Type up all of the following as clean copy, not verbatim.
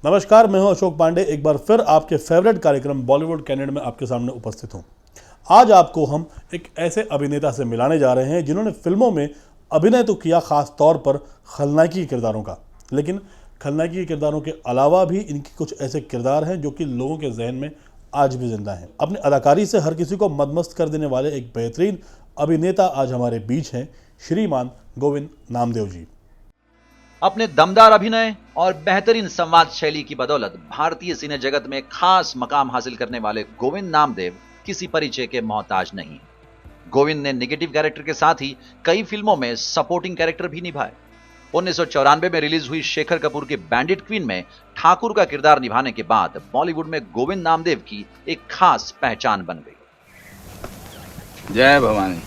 नमस्कार, मैं हूं अशोक पांडे। एक बार फिर आपके फेवरेट कार्यक्रम बॉलीवुड कैंडिडेट में आपके सामने उपस्थित हूं। आज आपको हम एक ऐसे अभिनेता से मिलाने जा रहे हैं जिन्होंने फिल्मों में अभिनय तो किया, खास तौर पर खलनायकी के किरदारों का, लेकिन खलनायकी के किरदारों के अलावा भी इनकी कुछ ऐसे किरदार हैं जो कि लोगों के जहन में आज भी जिंदा हैं। अपनी अदाकारी से हर किसी को मदमस्त कर देने वाले एक बेहतरीन अभिनेता आज हमारे बीच हैं, श्रीमान गोविंद नामदेव जी। अपने दमदार अभिनय और बेहतरीन संवाद शैली की बदौलत भारतीय सिने जगत में खास मकाम हासिल करने वाले गोविंद नामदेव किसी परिचय के मोहताज नहीं। गोविंद ने निगेटिव कैरेक्टर के साथ ही कई फिल्मों में सपोर्टिंग कैरेक्टर भी निभाए। 1994 में रिलीज हुई शेखर कपूर की बैंडिट क्वीन में ठाकुर का किरदार निभाने के बाद बॉलीवुड में गोविंद नामदेव की एक खास पहचान बन गई। जय भवानी।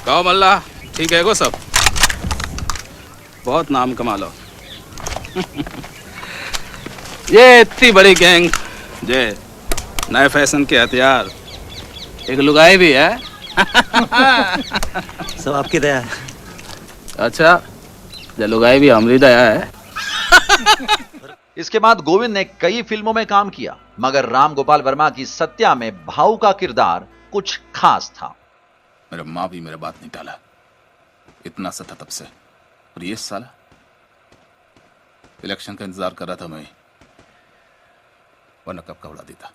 कहो मल्ला, ठीक है गो सब? बहुत नाम कमा लो। ये इतनी बड़ी गैंग, जय नए फैशन के हथियार, एक लुगाई भी है। सब आपकी दया है। अच्छा, जो लुगाई भी हमारी दया है। इसके बाद गोविंद ने कई फिल्मों में काम किया, मगर राम गोपाल वर्मा की सत्या में भाऊ का किरदार कुछ खास था। मेरा माँ भी मेरा बात नहीं टाला, इतना सा था तब से। और ये साला इलेक्शन का इंतजार कर रहा था मैं, वरना कब का उड़ा देता।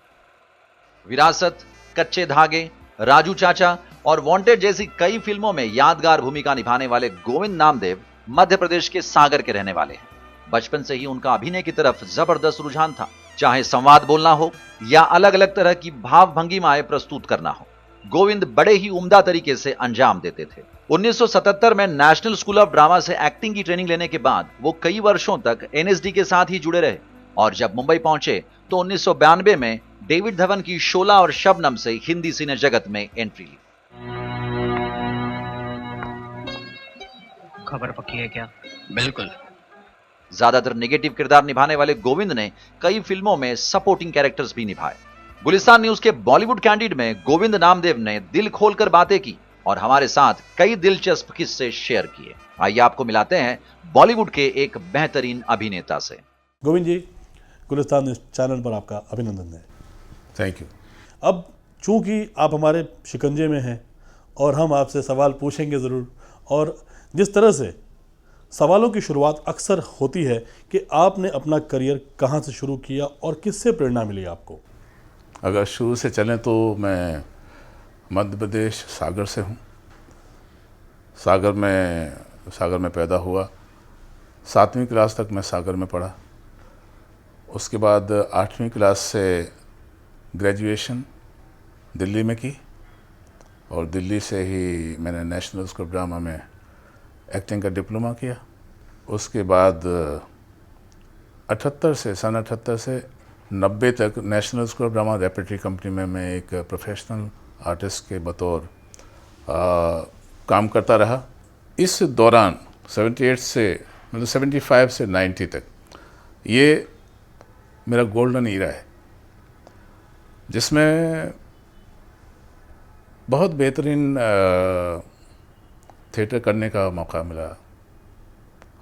विरासत, कच्चे धागे, राजू चाचा और वांटेड जैसी कई फिल्मों में यादगार भूमिका निभाने वाले गोविंद नामदेव मध्य प्रदेश के सागर के रहने वाले हैं। बचपन से ही उनका अभिनय की तरफ जबरदस्त रुझान था, चाहे संवाद बोलना हो या अलग अलग तरह की भाव भंगिमाएं प्रस्तुत करना हो। गोविंद बड़े ही उम्दा तरीके से अंजाम देते थे। 1977 में नेशनल स्कूल ऑफ ड्रामा से एक्टिंग की ट्रेनिंग लेने के बाद वो कई वर्षों तक एनएसडी के साथ ही जुड़े रहे और जब मुंबई पहुंचे तो 1992 में डेविड धवन की शोला और शबनम से हिंदी सिने जगत में एंट्री ली। खबर पक्की है क्या? बिल्कुल। ज्यादातर नेगेटिव किरदार निभाने वाले गोविंद ने कई फिल्मों में सपोर्टिंग कैरेक्टर्स भी निभाए। गुलिस्तान न्यूज के बॉलीवुड कैंडिड में गोविंद नामदेव ने दिल खोलकर बातें की और हमारे साथ कई दिलचस्प किस्से शेयर किए। आइए आपको मिलाते हैं बॉलीवुड के एक बेहतरीन अभिनेता से। गोविंद जी, गुलिस्तान न्यूज़ चैनल पर आपका अभिनंदन है। Thank you. अब चूंकि आप हमारे शिकंजे में हैं और हम आपसे सवाल पूछेंगे ज़रूर, और जिस तरह से सवालों की शुरुआत अक्सर होती है कि आपने अपना करियर कहाँ से शुरू किया और किससे प्रेरणा मिली आपको? अगर शुरू से चलें तो मैं मध्य प्रदेश सागर से हूँ। सागर में पैदा हुआ। 7वीं क्लास तक मैं सागर में पढ़ा। उसके बाद 8वीं क्लास से ग्रेजुएशन दिल्ली में की और दिल्ली से ही मैंने नेशनल स्कूल ऑफ ड्रामा में एक्टिंग का डिप्लोमा किया। उसके बाद सन 78 से 90 तक national school of drama repertory company में मैं एक प्रोफेशनल आर्टिस्ट के बतौर काम करता रहा। इस दौरान 75 से 90 तक ये मेरा गोल्डन ईरा है, जिसमें बहुत बेहतरीन थिएटर करने का मौका मिला।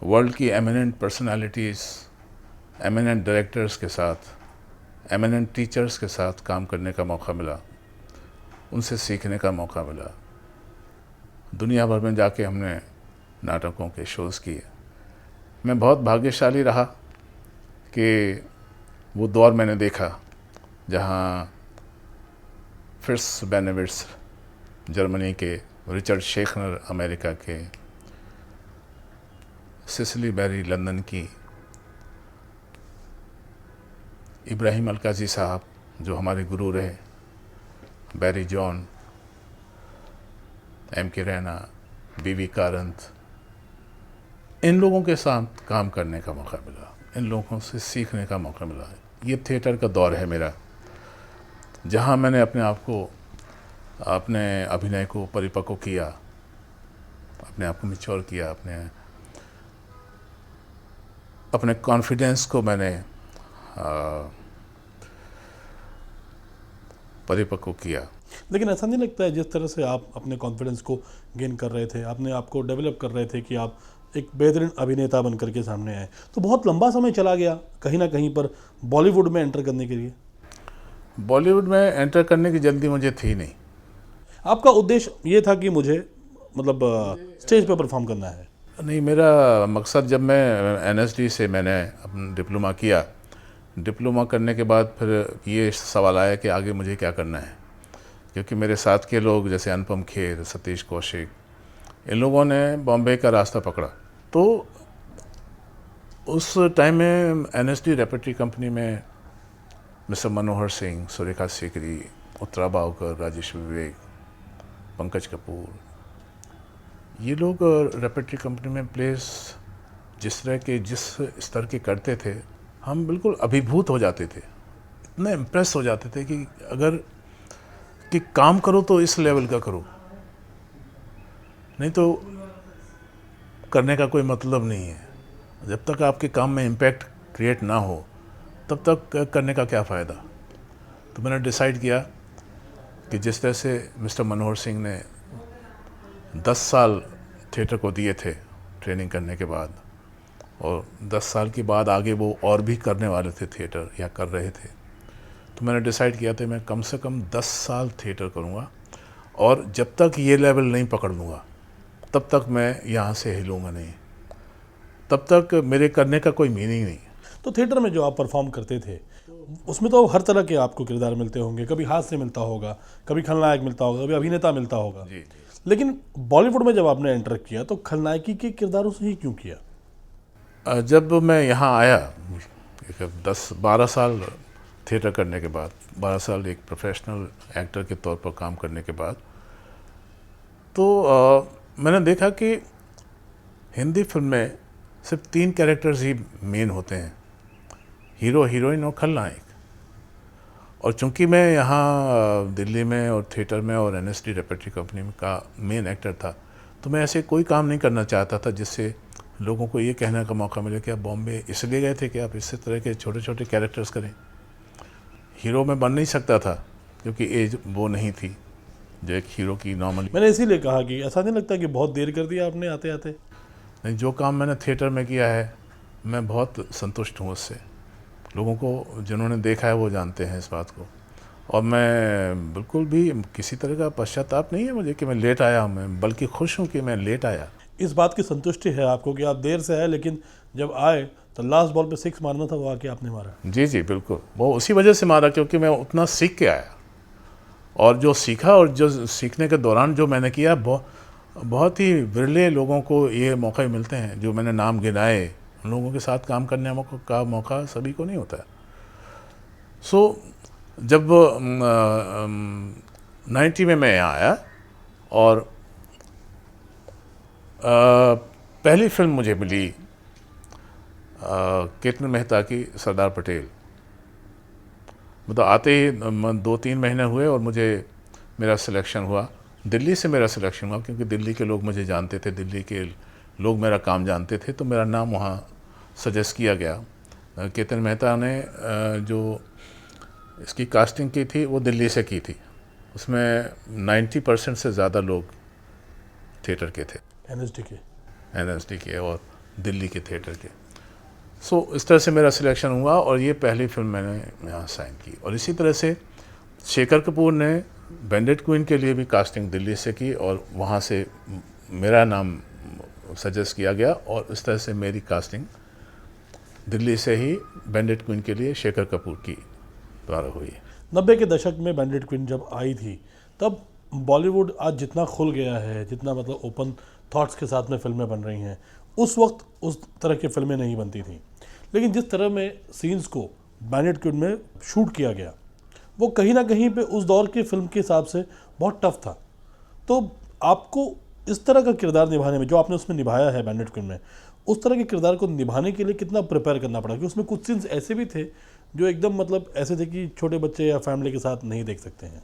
वर्ल्ड की एमिनेंट पर्सनालिटीज़, एमिनेंट डायरेक्टर्स के साथ, एमिनेंट टीचर्स के साथ काम करने का मौका मिला, उनसे सीखने का मौका मिला। दुनिया भर में जाके हमने नाटकों के शोज़ किए। मैं बहुत भाग्यशाली रहा कि वो दौर मैंने देखा जहाँ फ्रिट्स बेनेविट्स जर्मनी के, रिचर्ड शेखनर अमेरिका के, सिसिली बेरी लंदन की, इब्राहिम अलकाजी साहब जो हमारे गुरु रहे, बैरी जॉन, M.K. रैना, बीवी कारंत, इन लोगों के साथ काम करने का मौका मिला, इन लोगों से सीखने का मौका मिला। ये थिएटर का दौर है मेरा, जहाँ मैंने अपने आप को, अपने अभिनय को परिपक्व किया, अपने आप को मैच्योर किया, अपने कॉन्फिडेंस को मैंने परिपक्व किया। लेकिन ऐसा नहीं लगता है जिस तरह से आप अपने कॉन्फिडेंस को गेन कर रहे थे, अपने आप को डेवलप कर रहे थे कि आप एक बेहतरीन अभिनेता बन करके सामने आए, तो बहुत लंबा समय चला गया कहीं ना कहीं पर बॉलीवुड में एंटर करने के लिए। बॉलीवुड में एंटर करने की जल्दी मुझे थी नहीं। आपका उद्देश्य ये था कि मुझे मतलब स्टेज पे परफॉर्म करना है? नहीं, मेरा मकसद, जब मैं एनएसडी से मैंने अपना डिप्लोमा किया, डिप्लोमा करने के बाद फिर ये सवाल आया कि आगे मुझे क्या करना है, क्योंकि मेरे साथ के लोग जैसे अनुपम खेर, सतीश कौशिक, इन लोगों ने बॉम्बे का रास्ता पकड़ा। तो उस टाइम में एनएसडी रेपर्टरी कंपनी में मिस्टर मनोहर सिंह, सुरेखा सीकरी, उत्तरा बावकर, राजेश विवेक, पंकज कपूर, ये लोग रेपर्टरी कंपनी में प्लेस जिस तरह के, जिस स्तर के करते थे, हम बिल्कुल अभिभूत हो जाते थे, इतने इम्प्रेस हो जाते थे कि अगर कि काम करो तो इस लेवल का करो, नहीं तो करने का कोई मतलब नहीं है। जब तक आपके काम में इम्पैक्ट क्रिएट ना हो तब तक करने का क्या फ़ायदा। तो मैंने डिसाइड किया कि जिस तरह से मिस्टर मनोहर सिंह ने 10 साल थिएटर को दिए थे ट्रेनिंग करने के बाद, और 10 साल के बाद आगे वो और भी करने वाले थे थिएटर, या कर रहे थे, तो मैंने डिसाइड किया था मैं कम से कम 10 साल थिएटर करूँगा, और जब तक ये लेवल नहीं पकड़ लूँगा तब तक मैं यहाँ से हिलूँगा नहीं, तब तक मेरे करने का कोई मीनिंग नहीं। तो थिएटर में जो आप परफॉर्म करते थे उसमें तो हर तरह के आपको किरदार मिलते होंगे, कभी हास्य मिलता होगा, कभी खलनायक मिलता होगा, कभी अभिनेता मिलता होगा। जी। लेकिन बॉलीवुड में जब आपने एंटर किया तो खलनायकी के किरदारों से ही क्यों किया? जब मैं यहाँ आया 10-12 साल थिएटर करने के बाद, 12 साल एक प्रोफेशनल एक्टर के तौर पर काम करने के बाद, तो मैंने देखा कि हिंदी फिल्म में सिर्फ 3 कैरेक्टर्स ही मेन होते हैं, हीरो, हीरोइन और खलनायक। और चूंकि मैं यहाँ दिल्ली में और थिएटर में और एनएसडी रेपर्टरी कंपनी में का मेन एक्टर था, तो मैं ऐसे कोई काम नहीं करना चाहता था जिससे लोगों को ये कहने का मौका मिले कि आप बॉम्बे इसलिए गए थे कि आप इस तरह के छोटे छोटे कैरेक्टर्स करें। हीरो में बन नहीं सकता था क्योंकि एज वो नहीं थी जो एक हीरो की नॉर्मली। मैंने इसीलिए कहा कि ऐसा नहीं लगता कि बहुत देर कर दिया आपने आते आते? नहीं, जो काम मैंने थिएटर में किया है मैं बहुत संतुष्ट हूँ उससे। लोगों को जिन्होंने देखा है वो जानते हैं इस बात को, और मैं बिल्कुल भी किसी तरह का पश्चाताप नहीं है मुझे कि मैं लेट आया हूँ, मैं बल्कि खुश हूँ कि मैं लेट आया। इस बात की संतुष्टि है आपको कि आप देर से आए, लेकिन जब आए तो लास्ट बॉल पे 6 मारना था, वो आके आपने मारा। जी जी बिल्कुल, वो उसी वजह से मारा क्योंकि मैं उतना सीख के आया, और जो सीखा और जो सीखने के दौरान जो मैंने किया, बहुत ही विरले लोगों को ये मौके मिलते हैं। जो मैंने नाम गिनाए, उन लोगों के साथ काम करने का मौका सभी को नहीं होता है। जब 90 में मैं यहाँ आया और पहली फिल्म मुझे मिली केतन मेहता की सरदार पटेल। मतलब आते ही 2-3 महीने हुए और मेरा सिलेक्शन हुआ। दिल्ली से मेरा सिलेक्शन हुआ क्योंकि दिल्ली के लोग मुझे जानते थे, दिल्ली के लोग मेरा काम जानते थे, तो मेरा नाम वहाँ सजेस्ट किया गया। केतन मेहता ने जो इसकी कास्टिंग की थी वो दिल्ली से की थी, उसमें 90% से ज़्यादा लोग थिएटर के थे, एनएसडी के और दिल्ली के थिएटर के। इस तरह से मेरा सिलेक्शन हुआ और ये पहली फिल्म मैंने यहाँ साइन की। और इसी तरह से शेखर कपूर ने बैंडिट क्वीन के लिए भी कास्टिंग दिल्ली से की और वहाँ से मेरा नाम सजेस्ट किया गया, और इस तरह से मेरी कास्टिंग दिल्ली से ही बैंडिट क्वीन के लिए शेखर कपूर की द्वारा हुई। 90 के दशक में बैंडिट क्वीन जब आई थी, तब बॉलीवुड आज जितना खुल गया है, जितना मतलब ओपन थॉट्स के साथ में फिल्में बन रही हैं, उस वक्त उस तरह की फिल्में नहीं बनती थी। लेकिन जिस तरह में सीन्स को बैंडिट क्वीन में शूट किया गया, वो कहीं ना कहीं पे उस दौर की फिल्म के हिसाब से बहुत टफ था। तो आपको इस तरह का किरदार निभाने में, जो आपने उसमें निभाया है बैंडिट क्वीन में, उस तरह के किरदार को निभाने के लिए कितना प्रिपेयर करना पड़ा? क्योंकि उसमें कुछ सीन्स ऐसे भी थे जो एकदम मतलब ऐसे थे कि छोटे बच्चे या फैमिली के साथ नहीं देख सकते हैं।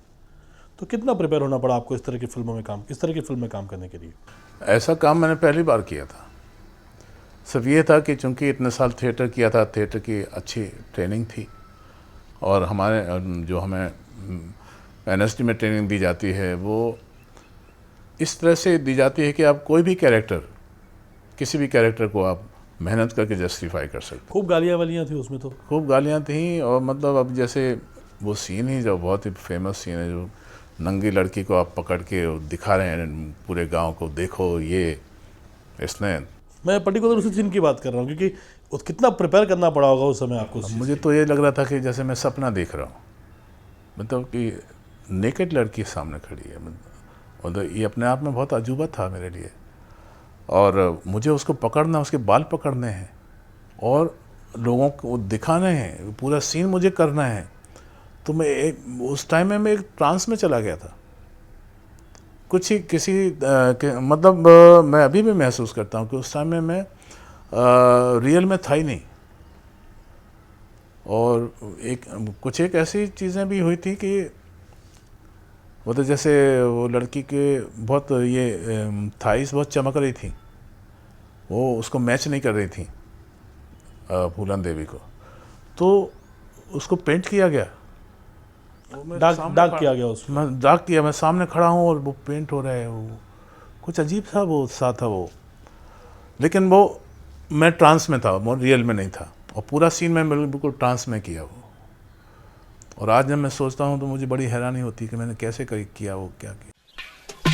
तो कितना प्रिपेयर होना पड़ा आपको इस तरह की फिल्मों में इस तरह की फिल्म में काम करने के लिए? ऐसा काम मैंने पहली बार किया था। सिर्फ ये था कि चूंकि इतने साल थिएटर किया था, थिएटर की अच्छी ट्रेनिंग थी, और हमें एनएसडी में ट्रेनिंग दी जाती है वो इस तरह से दी जाती है कि आप कोई भी कैरेक्टर किसी भी कैरेक्टर को आप मेहनत करके जस्टिफाई कर सकते। खूब गालियाँ वालियाँ थी उसमें तो। खूब गालियाँ थी, और मतलब अब जैसे वो सीन ही जो बहुत ही फेमस सीन है, जो नंगी लड़की को आप पकड़ के दिखा रहे हैं पूरे गांव को, देखो ये इसने। मैं पर्टिकुलर उसी सीन की बात कर रहा हूँ, क्योंकि उस कितना प्रिपेयर करना पड़ा होगा उस समय आपको उस चीज़ मुझे के तो ये लग रहा था कि जैसे मैं सपना देख रहा हूँ, मतलब कि नेकेड लड़की सामने खड़ी है, मतलब ये अपने आप में बहुत अजूबा था मेरे लिए। और मुझे उसको पकड़ना, उसके बाल पकड़ने हैं और लोगों को दिखाने हैं, पूरा सीन मुझे करना है। तो मैं उस टाइम में मैं एक ट्रांस में चला गया था, कुछ ही मतलब मैं अभी भी महसूस करता हूँ कि उस टाइम में मैं रियल में था ही नहीं। और कुछ एक ऐसी चीज़ें भी हुई थी कि वो तो जैसे वो लड़की के बहुत ये थाइस बहुत चमक रही थी, वो उसको मैच नहीं कर रही थी फूलन देवी को, तो उसको पेंट किया गया, दाग किया गया उसमें। मैं दाग किया, मैं सामने खड़ा हूँ और वो पेंट हो रहा है। वो कुछ अजीब सा वो सा था वो, लेकिन वो मैं ट्रांस में था, वो रियल में नहीं था, और पूरा सीन मैं बिल्कुल ट्रांस में किया वो। और आज जब मैं सोचता हूँ तो मुझे बड़ी हैरानी होती है कि मैंने कैसे किया वो, क्या किया।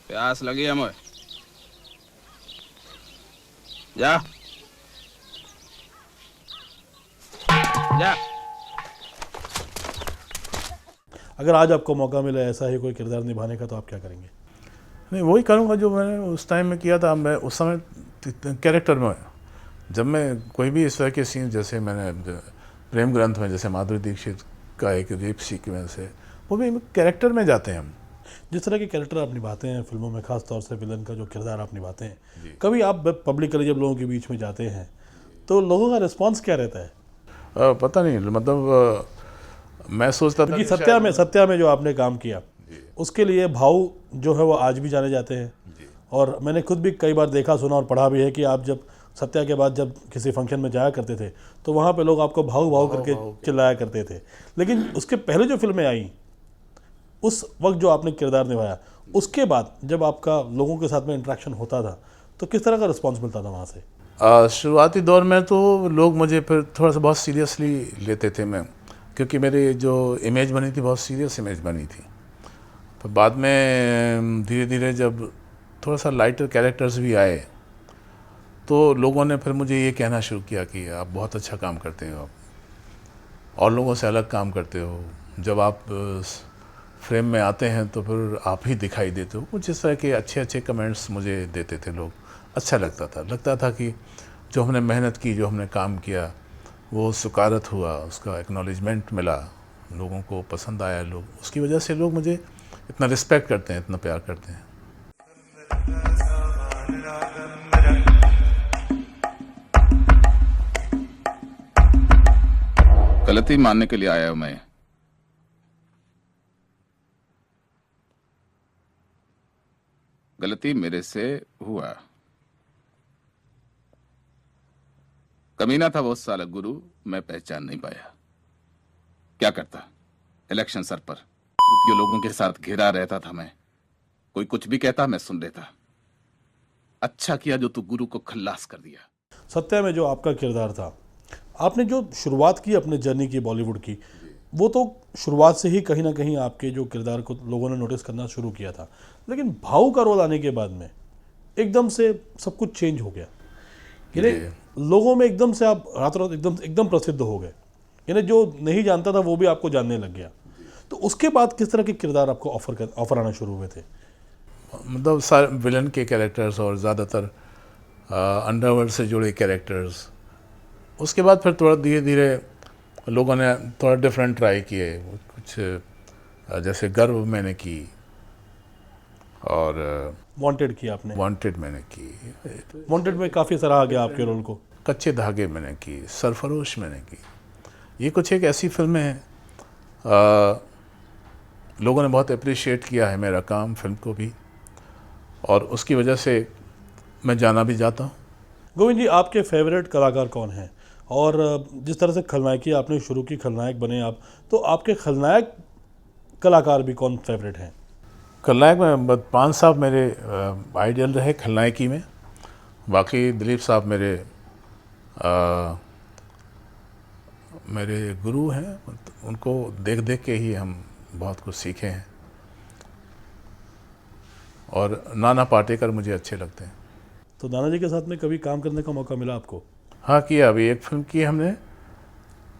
प्यास लगी है मुझे, जा जा। अगर आज आपको मौका मिले ऐसा ही कोई किरदार निभाने का, तो आप क्या करेंगे? नहीं, वही करूँगा जो मैंने उस टाइम में किया था। मैं उस समय कैरेक्टर में, जब मैं कोई भी इस तरह के सीन, जैसे मैंने प्रेम ग्रंथ में जैसे माधुरी दीक्षित का एक रेप सीक्वेंस है, वो भी कैरेक्टर में जाते हैं हम। जिस तरह के कैरेक्टर आप निभाते हैं फिल्मों में, खास तौर से विलन का जो किरदार आप निभाते हैं, कभी आप पब्लिकली जब लोगों के बीच में जाते हैं तो लोगों का रिस्पांस क्या रहता है? पता नहीं, मतलब मैं सोचता था क्योंकि कि सत्या में जो आपने काम किया, उसके लिए भाव जो है वो आज भी जाने जाते हैं। और मैंने खुद भी कई बार देखा, सुना और पढ़ा भी है कि आप जब सत्या के बाद जब किसी फंक्शन में जाया करते थे तो वहाँ पे लोग आपको भाव भाव करके चिल्लाया करते थे। लेकिन उसके पहले जो फिल्में आई, उस वक्त जो आपने किरदार निभाया, उसके बाद जब आपका लोगों के साथ में इंटरेक्शन होता था, तो किस तरह का रिस्पॉन्स मिलता था वहाँ से? शुरुआती दौर में तो लोग मुझे फिर थोड़ा सा बहुत सीरियसली लेते थे मैं, क्योंकि मेरी जो इमेज बनी थी बहुत सीरियस इमेज बनी थी। फिर बाद में धीरे धीरे जब थोड़ा सा लाइटर कैरेक्टर्स भी आए, तो लोगों ने फिर मुझे ये कहना शुरू किया कि आप बहुत अच्छा काम करते हो, आप और लोगों से अलग काम करते हो, जब आप फ्रेम में आते हैं तो फिर आप ही दिखाई देते हो। कुछ इस तरह के अच्छे अच्छे कमेंट्स मुझे देते थे लोग। अच्छा लगता था कि जो हमने मेहनत की, जो हमने काम किया, वो सुकारत हुआ, उसका एक्नॉलेजमेंट मिला, लोगों को पसंद आया, लोग उसकी वजह से लोग मुझे इतना रिस्पेक्ट करते हैं, इतना प्यार करते हैं। गलती मानने के लिए आया हूं मैं। गलती मेरे से हुआ। कमीना था वो साला गुरु, मैं पहचान नहीं पाया। क्या करता, इलेक्शन सर पर चूतियों लोगों के साथ घिरा रहता था मैं। कोई कुछ भी कहता मैं सुन लेता। अच्छा किया जो तू गुरु को खल्लास कर दिया। सत्या में जो आपका किरदार था, आपने जो शुरुआत की अपने जर्नी की बॉलीवुड की, वो तो शुरुआत से ही कहीं ना कहीं आपके जो किरदार को लोगों ने नोटिस करना शुरू किया था। लेकिन भाऊ का रोल आने के बाद में एकदम से सब कुछ चेंज हो गया। यानी लोगों में एकदम से आप रातों रात एकदम प्रसिद्ध हो गए। यानी जो नहीं जानता था वो भी आपको जानने लग गया। तो उसके बाद किस तरह के किरदार आपको ऑफर आना शुरू हुए थे? मतलब सारे विलन के कैरेक्टर्स और ज़्यादातर अंडरवर्ल्ड से जुड़े कैरेक्टर्स। उसके बाद फिर थोड़ा धीरे धीरे लोगों ने थोड़ा डिफरेंट ट्राई किए। कुछ जैसे गर्व मैंने की, और वांटेड किया आपने? वांटेड मैंने की। वांटेड में काफ़ी सराहा गया आपके रोल को। कच्चे धागे मैंने की, सरफरोश मैंने की। ये कुछ एक ऐसी फिल्में हैं, लोगों ने बहुत अप्रिशिएट किया है मेरा काम, फिल्म को भी, और उसकी वजह से मैं जाना भी जाता हूँ। गोविंद जी, आपके फेवरेट कलाकार कौन हैं? और जिस तरह से खलनायकी आपने शुरू की, खलनायक बने आप, तो आपके खलनायक कलाकार भी कौन फेवरेट हैं? खलनायक में पान साहब मेरे आइडियल रहे खलनायकी में। बाकी दिलीप साहब मेरे गुरु हैं, उनको देख देख के ही हम बहुत कुछ सीखे हैं। और नाना पाटेकर मुझे अच्छे लगते हैं। तो नाना जी के साथ में कभी काम करने का मौका मिला आपको? हाँ, किया। अभी एक फिल्म की हमने,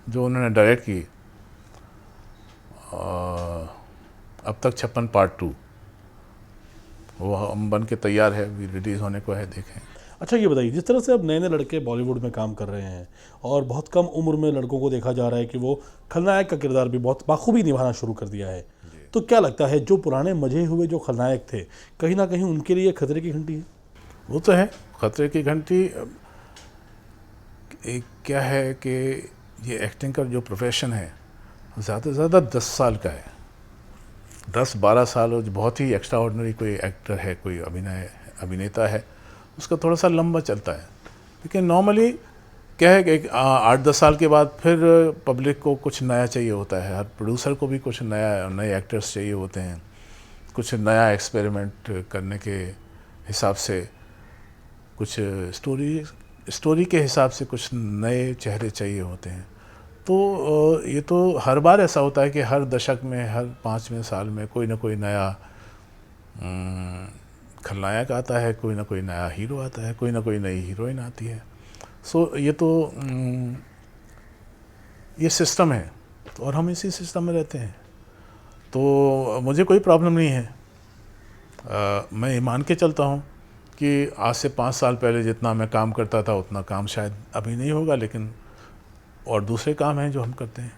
जो उन्होंने डायरेक्ट की, अब तक 56 पार्ट 2, वो हम बन के तैयार है, अभी रिलीज़ होने को है, देखें। अच्छा ये बताइए, जिस तरह से अब नए नए लड़के बॉलीवुड में काम कर रहे हैं और बहुत कम उम्र में लड़कों को देखा जा रहा है कि वो खलनायक का किरदार भी बहुत बाखूबी निभाना शुरू कर दिया है, तो क्या लगता है जो पुराने मजे हुए जो खलनायक थे, कहीं ना कहीं उनके लिए खतरे की घंटी है? वो तो है खतरे की घंटी। एक क्या है कि ये एक्टिंग का जो प्रोफेशन है, ज़्यादा से ज़्यादा 10 साल का है, 10-12 साल। और बहुत ही एक्स्ट्रा ऑर्डिनरी कोई एक्टर है, कोई अभिनेता है, उसका थोड़ा सा लंबा चलता है। लेकिन नॉर्मली क्या है कि 8-10 साल के बाद फिर पब्लिक को कुछ नया चाहिए होता है, हर प्रोड्यूसर को भी कुछ नए एक्टर्स चाहिए होते हैं, कुछ नया एक्सपेरिमेंट करने के हिसाब से, कुछ स्टोरी के हिसाब से कुछ नए चेहरे चाहिए होते हैं। तो ये तो हर बार ऐसा होता है कि हर दशक में, हर 5वें साल में कोई ना कोई नया खलनायक आता है, कोई ना कोई नया हीरो आता है, कोई ना कोई नई हीरोइन आती है। सो ये तो ये सिस्टम है, तो और हम इसी सिस्टम में रहते हैं, तो मुझे कोई प्रॉब्लम नहीं है। मैं ये मान के चलता हूँ कि आज से 5 साल पहले जितना मैं काम करता था उतना काम शायद अभी नहीं होगा, लेकिन और दूसरे काम हैं जो हम करते हैं।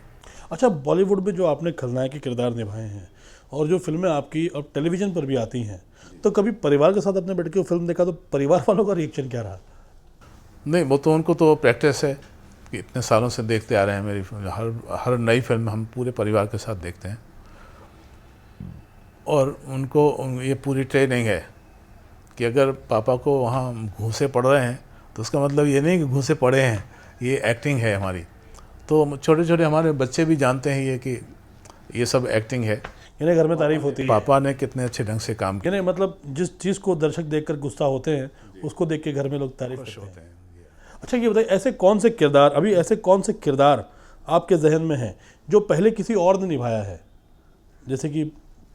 अच्छा, बॉलीवुड में जो आपने खलनायक के किरदार निभाए हैं और जो फिल्में आपकी अब टेलीविज़न पर भी आती हैं, तो कभी परिवार के साथ अपने बैठ के वो फिल्म देखा तो परिवार वालों का रिएक्शन क्या रहा? नहीं, वो तो उनको तो प्रैक्टिस है कि इतने सालों से देखते आ रहे हैं। मेरी हर नई फिल्म हम पूरे परिवार के साथ देखते हैं, और उनको ये पूरी ट्रेनिंग है कि अगर पापा को वहाँ घूंसे पड़ रहे हैं तो उसका मतलब ये नहीं कि घूंसे पड़े हैं, ये एक्टिंग है हमारी। तो छोटे छोटे हमारे बच्चे भी जानते हैं ये कि ये सब एक्टिंग है, यानी घर में तारीफ होती है पापा ने कितने अच्छे ढंग से काम किया। यानी मतलब जिस चीज़ को दर्शक देखकर गुस्सा होते हैं उसको देख के घर में लोग तारीफ करते हैं। अच्छा ये बताइए, ऐसे कौन से किरदार आपके जहन में हैं जो पहले किसी और ने निभाया है? जैसे कि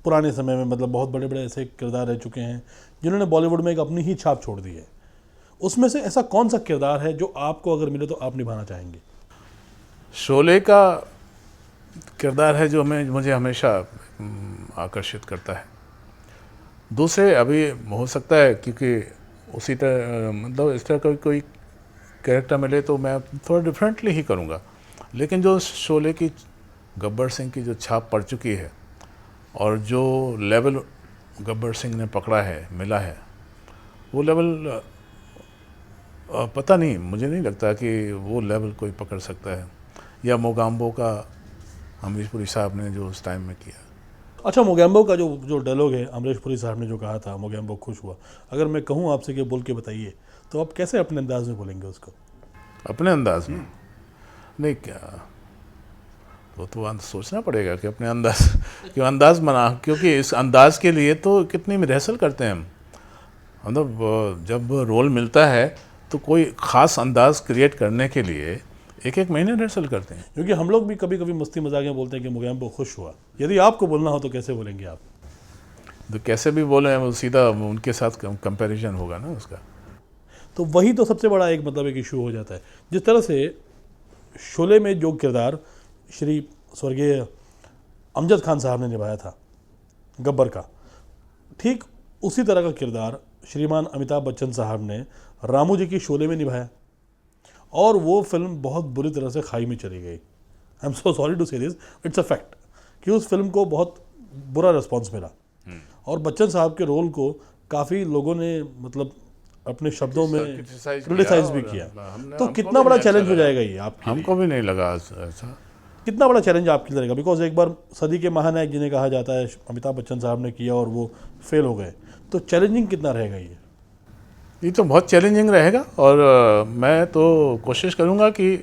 पुराने समय में मतलब बहुत बड़े बड़े ऐसे किरदार रह चुके हैं जिन्होंने बॉलीवुड में एक अपनी ही छाप छोड़ दी है, उसमें से ऐसा कौन सा किरदार है जो आपको अगर मिले तो आप निभाना चाहेंगे? शोले का किरदार है जो मुझे हमेशा आकर्षित करता है। दूसरे अभी हो सकता है क्योंकि उसी तरह मतलब इस तरह का कोई कैरेक्टर मिले तो मैं थोड़ा डिफरेंटली ही करूँगा, लेकिन जो शोले की गब्बर सिंह की जो छाप पड़ चुकी है और जो लेवल गब्बर सिंह ने पकड़ा है, मिला है, वो लेवल पता नहीं, मुझे नहीं लगता कि वो लेवल कोई पकड़ सकता है, या मोगैम्बो का अमरीश पुरी साहब ने जो उस टाइम में किया। अच्छा, मोगैम्बो का जो डायलॉग है, अमरीश पुरी साहब ने जो कहा था, मोगैम्बो खुश हुआ, अगर मैं कहूँ आपसे कि बोल के बताइए तो आप कैसे अपने अंदाज में बोलेंगे उसको? अपने अंदाज में नहीं, क्या वो तो सोचना पड़ेगा कि अपने अंदाज क्यों अंदाज बना, क्योंकि इस अंदाज के लिए तो कितनी रिहर्सल करते हैं हम। मतलब जब रोल मिलता है तो कोई ख़ास अंदाज क्रिएट करने के लिए 1-1 महीने रिहर्सल करते हैं। क्योंकि हम लोग भी कभी कभी मस्ती मजाक में बोलते हैं कि मोगैम्बो खुश हुआ, यदि आपको बोलना हो तो कैसे बोलेंगे आप? तो कैसे भी बोले वो सीधा उनके साथ कंपैरिजन होगा ना उसका। तो वही तो सबसे बड़ा एक मतलब एक इशू हो जाता है। जिस तरह से शोले में जो किरदार श्री स्वर्गीय अमजद खान साहब ने निभाया था गब्बर का, ठीक उसी तरह का किरदार श्रीमान अमिताभ बच्चन साहब ने रामू जी की शोले में निभाया, और वो फिल्म बहुत बुरी तरह से खाई में चली गई। I am so sorry to say this, it's a fact कि उस फिल्म को बहुत बुरा रिस्पॉन्स मिला, और बच्चन साहब के रोल को काफ़ी लोगों ने मतलब अपने शब्दों में क्रिटिसाइज भी किया। तो कितना बड़ा चैलेंज हो जाएगा ये आपके लिए? हमको भी नहीं लगा ऐसा। कितना बड़ा चैलेंज आपके लिए रहेगा? बिकॉज एक बार सदी के महानायक जिन्हें कहा जाता है अमिताभ बच्चन साहब ने किया और वो फेल हो गए, तो चैलेंजिंग कितना रहेगा ये तो बहुत चैलेंजिंग रहेगा, और मैं तो कोशिश करूँगा कि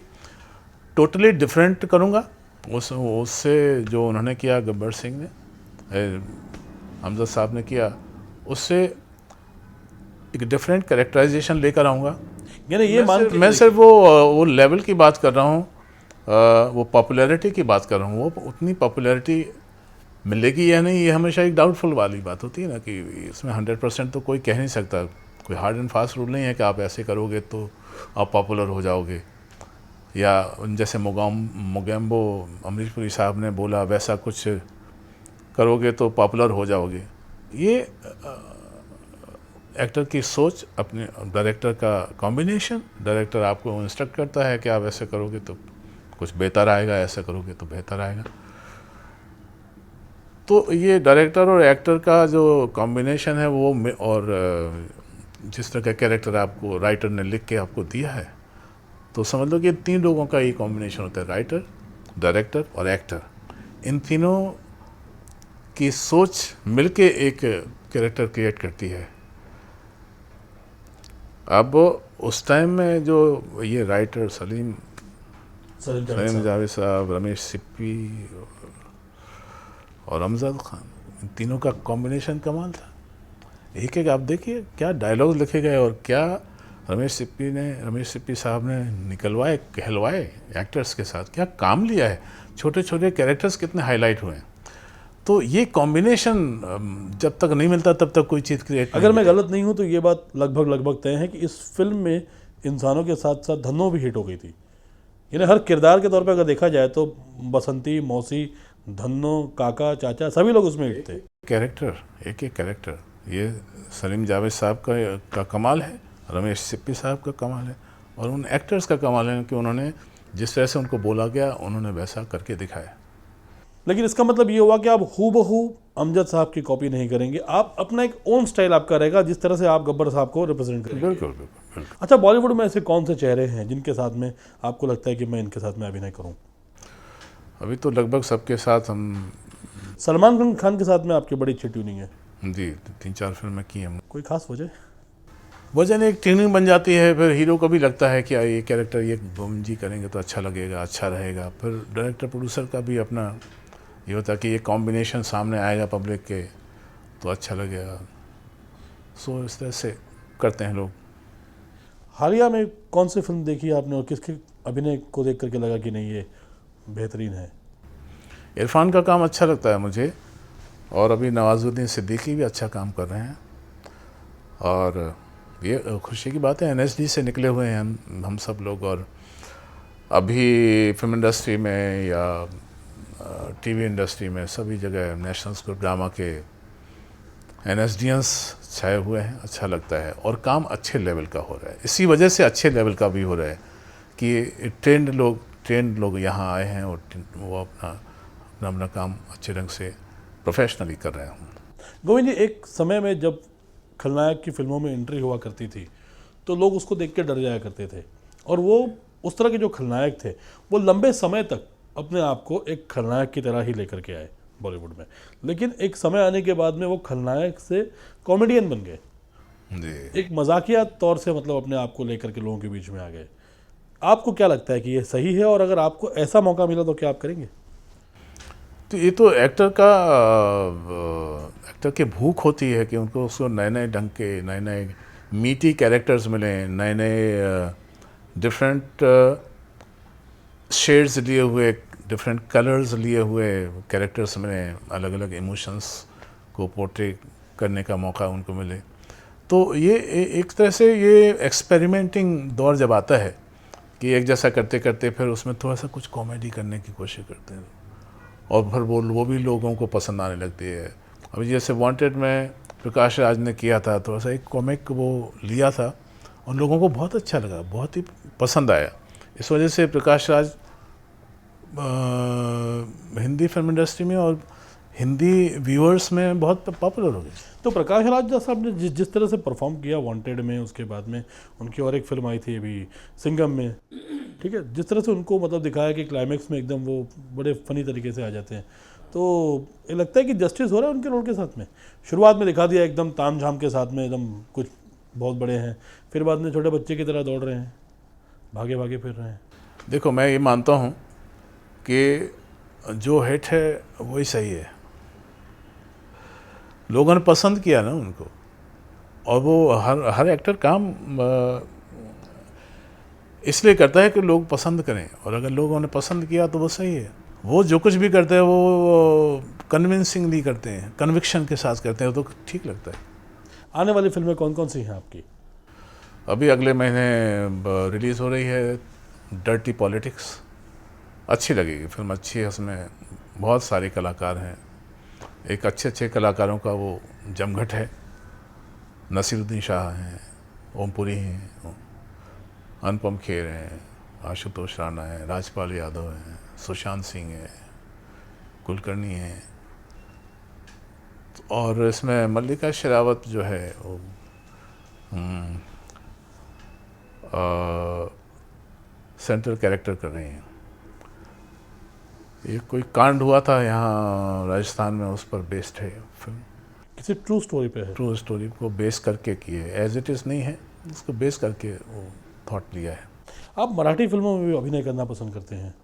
टोटली डिफरेंट करूँगा उससे जो उन्होंने किया, गब्बर सिंह ने, अमजद साहब ने किया, उससे एक डिफरेंट कैरेक्टराइजेशन लेकर आऊँगा। यानी ये मान के मैं सिर्फ वो लेवल की बात कर रहा हूँ, वो पॉपुलैरिटी की बात कर रहा हूँ। वो उतनी पॉपुलैरिटी मिलेगी या नहीं, ये हमेशा एक डाउटफुल वाली बात होती है ना, कि इसमें 100% तो कोई कह नहीं सकता। कोई हार्ड एंड फास्ट रूल नहीं है कि आप ऐसे करोगे तो आप पॉपुलर हो जाओगे, या जैसे मोगेम्बो अमरीश पुरी साहब ने बोला वैसा कुछ करोगे तो पॉपुलर हो जाओगे। ये एक्टर की सोच, अपने डायरेक्टर का कॉम्बिनेशन। डायरेक्टर आपको इंस्ट्रक्ट करता है कि आप ऐसे करोगे तो कुछ बेहतर आएगा, ऐसा करोगे तो बेहतर आएगा। तो ये डायरेक्टर और एक्टर का जो कॉम्बिनेशन है वो, और जिस तरह का कैरेक्टर आपको राइटर ने लिख के आपको दिया है, तो समझ लो कि 3 लोगों का ये कॉम्बिनेशन होता है, राइटर, डायरेक्टर और एक्टर। इन तीनों की सोच मिलके एक कैरेक्टर क्रिएट करती है। अब उस टाइम में जो ये राइटर सलीम जावेद साहब, रमेश सिप्पी और अमजद खान, इन तीनों का कॉम्बिनेशन कमाल था। एक एक आप देखिए क्या डायलॉग लिखे गए, और क्या रमेश सिप्पी साहब ने निकलवाए, कहलवाए एक्टर्स के साथ, क्या काम लिया है। छोटे छोटे कैरेक्टर्स कितने हाईलाइट हुए हैं। तो ये कॉम्बिनेशन जब तक नहीं मिलता तब तक कोई चीज़ क्रिएट। अगर मैं गलत नहीं हूँ तो ये बात लगभग तय है कि इस फिल्म में इंसानों के साथ साथ धन्नो भी हिट हो गई थी। यानी हर किरदार के तौर पे अगर देखा जाए तो बसंती, मौसी, धन्नो, काका, चाचा, सभी लोग उसमें हिट थे। कैरेक्टर, एक एक कैरेक्टर, ये सलीम जावेद साहब का कमाल है, रमेश सिप्पी साहब का कमाल है, और उन एक्टर्स का कमाल है कि उन्होंने जिस तरह से उनको बोला गया उन्होंने वैसा करके दिखाया। लेकिन इसका मतलब ये हुआ कि आप हूबहू अमजद साहब की कॉपी नहीं करेंगे, आप अपना एक ओन स्टाइल आपका रहेगा, जिस तरह से आप गब्बर साहब को रिप्रेजेंट करेंगे। बिल्कुल बिल्कुल बिल्कुल। अच्छा, बॉलीवुड में ऐसे कौन से चेहरे हैं जिनके साथ में आपको लगता है कि मैं इनके साथ में अभिनय करूं? अभी तो लगभग सबके साथ हम, सलमान खान के साथ में आपकी बड़ी अच्छी ट्यूनिंग है जी 3-4 फिल्में की हम। कोई खास वजह? वजह एक ट्यूनिंग बन जाती है, फिर हीरो को भी लगता है कि ये कैरेक्टर ये जी करेंगे तो अच्छा लगेगा, अच्छा रहेगा। फिर डायरेक्टर प्रोड्यूसर का भी अपना ये होता है कि ये कॉम्बिनेशन सामने आएगा पब्लिक के तो अच्छा लगेगा। सो इस तरह से करते हैं लोग। हालिया में कौन सी फिल्म देखी आपने और किसके अभिनय को देख करके लगा कि नहीं ये बेहतरीन है? इरफान का काम अच्छा लगता है मुझे, और अभी नवाजुद्दीन सिद्दीकी भी अच्छा काम कर रहे हैं। और ये खुशी की बात है, NSD से निकले हुए हैं हम सब लोग, और अभी फिल्म इंडस्ट्री में या TV इंडस्ट्री में सभी जगह नेशनल स्कूल ड्रामा के NSDians छाए हुए हैं। अच्छा लगता है, और काम अच्छे लेवल का हो रहा है। इसी वजह से अच्छे लेवल का भी हो रहा है कि ट्रेंड लोग यहाँ आए हैं, और वो अपना काम अच्छे ढंग से प्रोफेशनली कर रहे हैं। गोविंद जी, एक समय में जब खलनायक की फिल्मों में एंट्री हुआ करती थी तो लोग उसको देख के डर जाया करते थे, और वो उस तरह के जो खलनायक थे वो लंबे समय तक अपने आप को एक खलनायक की तरह ही लेकर के आए बॉलीवुड में। लेकिन एक समय आने के बाद में वो खलनायक से कॉमेडियन बन गए जी। एक मजाकिया तौर से, मतलब अपने आप को लेकर के लोगों के बीच में आ गए। आपको क्या लगता है कि ये सही है, और अगर आपको ऐसा मौका मिला तो क्या आप करेंगे? तो ये तो एक्टर की भूख होती है कि उसको नए ढंग के, नए मीटी कैरेक्टर्स मिलें, नए डिफरेंट शेड्स लिए हुए, डिफरेंट कलर्स लिए हुए कैरेक्टर्स मिलें, अलग अलग इमोशंस को पोर्ट्रे करने का मौका उनको मिले। तो ये एक तरह से ये एक्सपेरिमेंटिंग दौर जब आता है कि एक जैसा करते करते फिर उसमें थोड़ा सा कुछ कॉमेडी करने की कोशिश करते हैं, और फिर वो भी लोगों को पसंद आने लगती है। अभी जैसे वांटेड में प्रकाश राज ने किया था, थोड़ा सा एक कॉमिक वो लिया था, और लोगों को बहुत अच्छा लगा, बहुत ही पसंद आया। इस वजह से प्रकाश राज हिंदी फिल्म इंडस्ट्री में और हिंदी व्यूअर्स में बहुत पॉपुलर हो गए। तो प्रकाश राज साहब ने जिस तरह से परफॉर्म किया वांटेड में, उसके बाद में उनकी और एक फिल्म आई थी अभी सिंघम में, ठीक है, जिस तरह से उनको मतलब दिखाया कि क्लाइमैक्स में एकदम वो बड़े फनी तरीके से आ जाते हैं, तो ये लगता है कि जस्टिस हो रहा है उनके रोल के साथ में। शुरुआत में दिखा दिया एकदम ताम झाम के साथ में, एकदम कुछ बहुत बड़े हैं, फिर बाद में छोटे बच्चे की तरह दौड़ रहे हैं, भागे भागे फिर रहे हैं। देखो, मैं ये मानता हूँ कि जो हिट है वही सही है। लोगों ने पसंद किया ना उनको, और वो हर एक्टर काम इसलिए करता है कि लोग पसंद करें, और अगर लोगों ने पसंद किया तो वो सही है। वो जो कुछ भी करते हैं वो कन्विंसिंगली करते हैं, कन्विक्शन के साथ करते हैं, तो ठीक लगता है। आने वाली फिल्में कौन कौन सी हैं आपकी? अभी अगले महीने रिलीज़ हो रही है डर्टी पॉलिटिक्स। अच्छी लगेगी फिल्म, अच्छी है, उसमें बहुत सारे कलाकार हैं, एक अच्छे कलाकारों का वो जमघट है। नसीरुद्दीन शाह हैं, ओमपुरी हैं, अनुपम खेर हैं, आशुतोष राणा है, राजपाल यादव हैं, सुशांत सिंह है, कुलकर्णी हैं, और इसमें मल्लिका शेरावत जो है वो सेंट्रल कैरेक्टर कर रही हैं। ये कोई कांड हुआ था यहाँ राजस्थान में, उस पर बेस्ड है फिल्म। किसी ट्रू स्टोरी पे है? ट्रू स्टोरी को बेस करके की है, एज इट इज़ नहीं है, उसको बेस करके वो थॉट लिया है। आप मराठी फिल्मों में भी अभिनय करना पसंद करते हैं,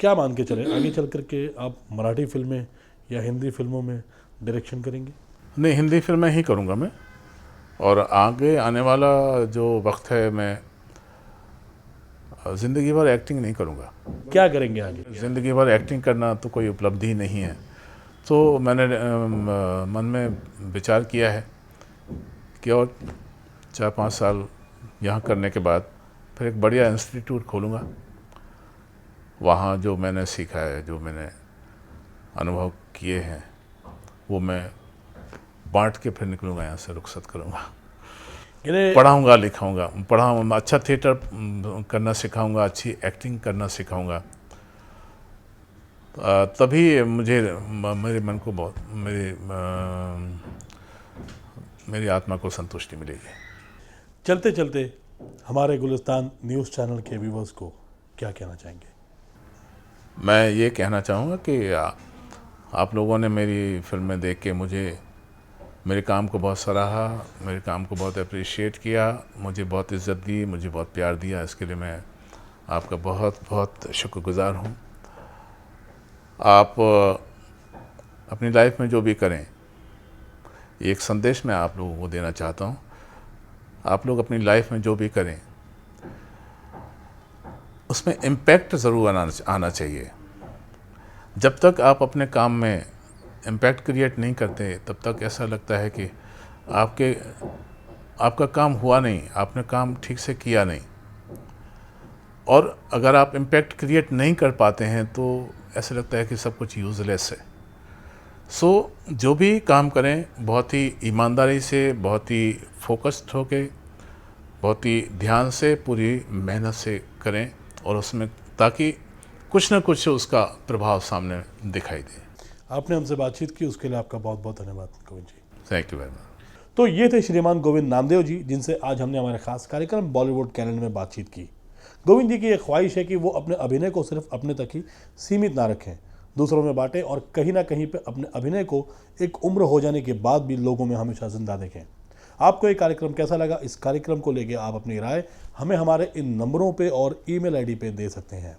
क्या मान के चले आगे चल करके आप मराठी फिल्में या हिंदी फिल्मों में डायरेक्शन करेंगे? नहीं, हिंदी फिल्में ही करूँगा मैं, और आगे आने वाला जो वक्त है मैं ज़िंदगी भर एक्टिंग नहीं करूँगा। क्या करेंगे आगे? ज़िंदगी भर एक्टिंग करना तो कोई उपलब्धि नहीं है, तो मैंने मन में विचार किया है कि और 4-5 साल यहाँ करने के बाद फिर एक बढ़िया इंस्टीट्यूट खोलूँगा। वहाँ जो मैंने सीखा है, जो मैंने अनुभव किए हैं, वो मैं बांट के फिर निकलूँगा यहाँ से, रुखसत करूँगा। पढ़ाऊँगा, लिखाऊँगा, पढ़ाऊँगा, अच्छा थिएटर करना सिखाऊँगा, अच्छी एक्टिंग करना सिखाऊँगा, तभी मुझे मेरे मन को बहुत मेरी आत्मा को संतुष्टि मिलेगी। चलते चलते हमारे गुलिस्तान न्यूज़ चैनल के व्यूवर्स को क्या कहना चाहेंगे? मैं ये कहना चाहूँगा कि आप लोगों ने मेरी फिल्में देख के मुझे, मेरे काम को बहुत सराहा, मेरे काम को बहुत अप्रिशिएट किया, मुझे बहुत इज़्ज़त दी, मुझे बहुत प्यार दिया, इसके लिए मैं आपका बहुत बहुत शुक्रगुज़ार हूँ। आप अपनी लाइफ में जो भी करें, एक संदेश मैं आप लोगों को देना चाहता हूँ, आप लोग अपनी लाइफ में जो भी करें उसमें इम्पैक्ट ज़रूर आना चाहिए। जब तक आप अपने काम में इम्पैक्ट क्रिएट नहीं करते, तब तक ऐसा लगता है कि आपका काम हुआ नहीं, आपने काम ठीक से किया नहीं। और अगर आप इम्पैक्ट क्रिएट नहीं कर पाते हैं तो ऐसा लगता है कि सब कुछ यूज़लेस है। सो जो भी काम करें बहुत ही ईमानदारी से, बहुत ही फोकस्ड होके, बहुत ही ध्यान से, पूरी मेहनत से करें, और उसमें ताकि कुछ न कुछ उसका प्रभाव सामने दिखाई दे। आपने हमसे बातचीत की, उसके लिए आपका बहुत बहुत धन्यवाद Govind ji. Thank you very much. तो ये थे श्रीमान गोविंद नामदेव जी, जिनसे आज हमने हमारे खास कार्यक्रम बॉलीवुड कैलेंडर में बातचीत की। गोविंद जी की एक ख्वाहिश है कि वो अपने अभिनय को सिर्फ अपने तक ही सीमित ना रखें, दूसरों में बांटें, और कहीं ना कहीं पे अपने अभिनय को एक उम्र हो जाने के बाद भी लोगों में हमेशा जिंदा देखें। आपको ये कार्यक्रम कैसा लगा? इस कार्यक्रम को लेकर आप अपनी राय हमें हमारे इन नंबरों पे और ईमेल आईडी पे दे सकते हैं।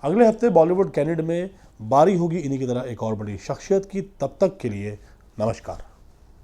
अगले हफ्ते बॉलीवुड कैनेडा में बारी होगी इन्हीं की तरह एक और बड़ी शख्सियत की। तब तक के लिए नमस्कार।